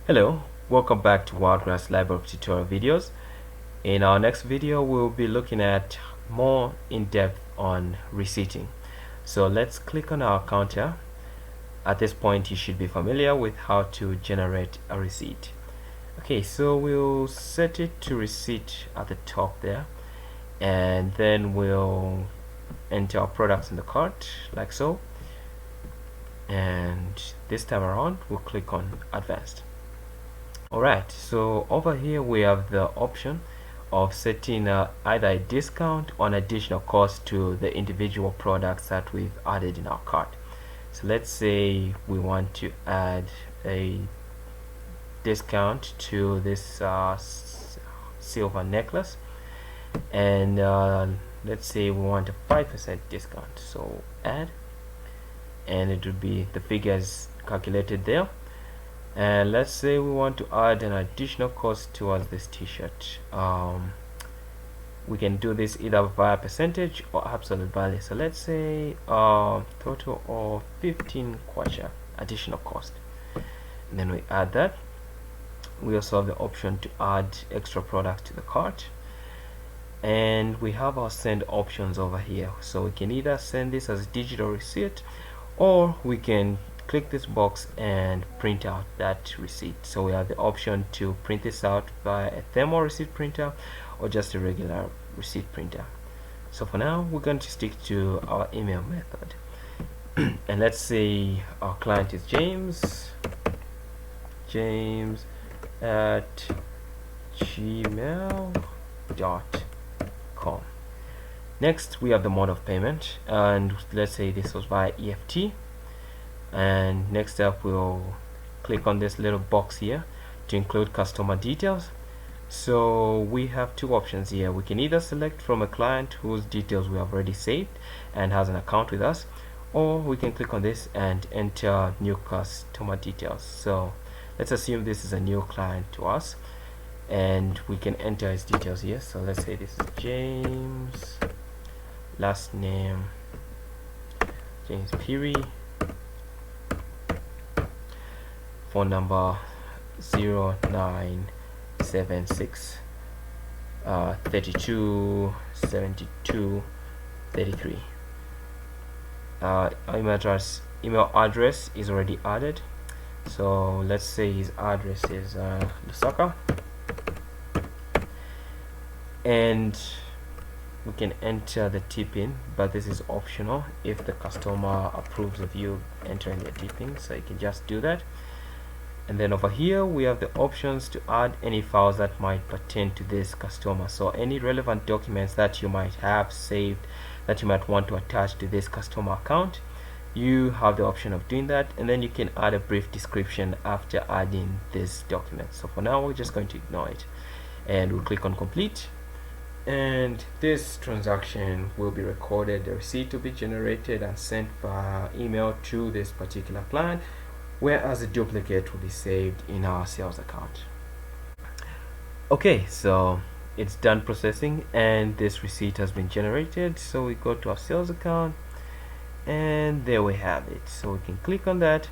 Hello, welcome back to WildGrass library of tutorial videos. In our next video, we'll be looking at more in depth on receipting. So let's click on our counter. At this point, you should be familiar with how to generate a receipt. Okay, so we'll set it to receipt at the top there, and then we'll enter our products in the cart like so. And this time around, we'll click on advanced. Alright, so over here we have the option of setting either a discount or an additional cost to the individual products that we've added in our cart. So let's say we want to add a discount to this silver necklace, and let's say we want a 5% discount. So add, and it would be the figures calculated there. And let's say we want to add an additional cost towards this t-shirt. We can do this either via percentage or absolute value. So let's say total of 15 kwacha additional cost, and then we add that. We also have the option to add extra products to the cart, and we have our send options over here. So we can either send this as a digital receipt, or we can click this box and print out that receipt. So we have the option to print this out via a thermal receipt printer or just a regular receipt printer. So for now, we're going to stick to our email method. And let's say our client is James at gmail.com. Next, we have the mode of payment, and let's say this was via EFT. And next up, we'll click on this little box here to include customer details. So we have two options here. We can either select from a client whose details we have already saved and has an account with us, or we can click on this and enter new customer details. So let's assume this is a new client to us, and we can enter his details here. So let's say this is James, last name James Peary, phone number 0976 32 72 33. Email address is already added. So let's say his address is Lusaka, and we can enter the tip in, but this is optional if the customer approves of you entering the tipping, so you can just do that. And then over here we have the options to add any files that might pertain to this customer. So any relevant documents that you might have saved that you might want to attach to this customer account, you have the option of doing that, and then you can add a brief description after adding this document. So for now, we're just going to ignore it, and we'll click on complete, and this transaction will be recorded. The receipt will be generated and sent via email to this particular client, whereas a duplicate will be saved in our sales account. Okay, so it's done processing, and this receipt has been generated. So we go to our sales account, and there we have it. So we can click on that,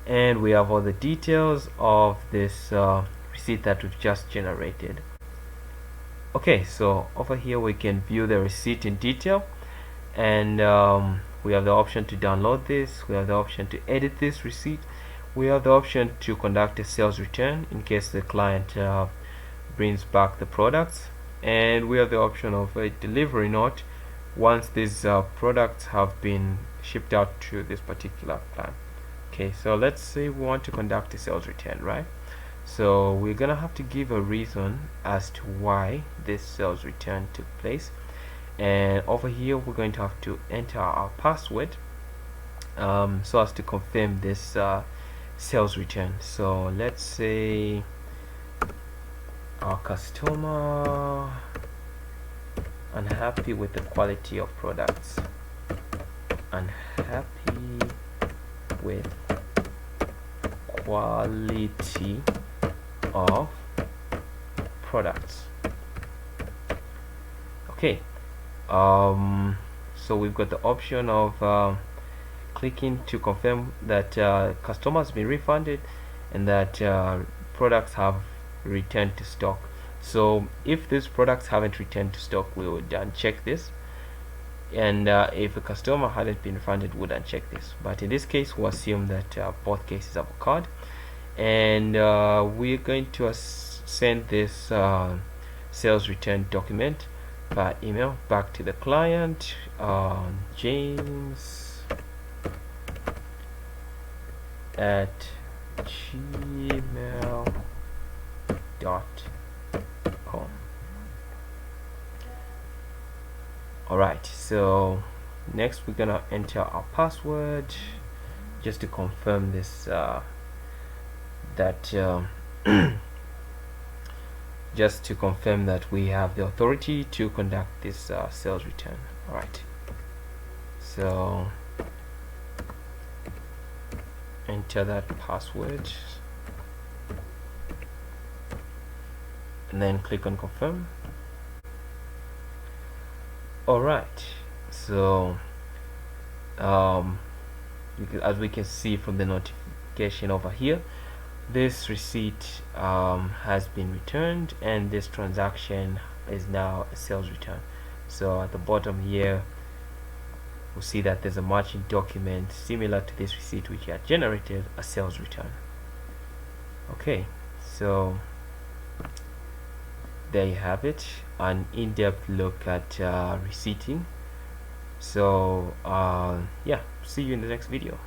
and we have all the details of this receipt that we've just generated. Okay, so over here we can view the receipt in detail, and we have the option to download this, we have the option to edit this receipt, we have the option to conduct a sales return in case the client brings back the products, and we have the option of a delivery note once these products have been shipped out to this particular client. Okay, so let's say we want to conduct a sales return, right? So we're gonna have to give a reason as to why this sales return took place, and over here we're going to have to enter our password so as to confirm this sales return. So let's say our customer unhappy with the quality of products, unhappy with quality of products. Okay, so we've got the option of clicking to confirm that customer has been refunded and that products have returned to stock. So if these products haven't returned to stock, we would uncheck this, and if a customer hadn't been refunded, we would uncheck this. But in this case, we'll assume that both cases have occurred, and we're going to send this sales return document by email back to the client, James at gmail.com. Alright, so next we're gonna enter our password just to confirm this just to confirm that we have the authority to conduct this sales return. Alright, so enter that password and then click on confirm. Alright, so as we can see from the notification over here, this receipt has been returned, and this transaction is now a sales return. So at the bottom here, we'll see that there's a matching document similar to this receipt which had generated a sales return. Okay, so there you have it, an in-depth look at receipting. So yeah, see you in the next video.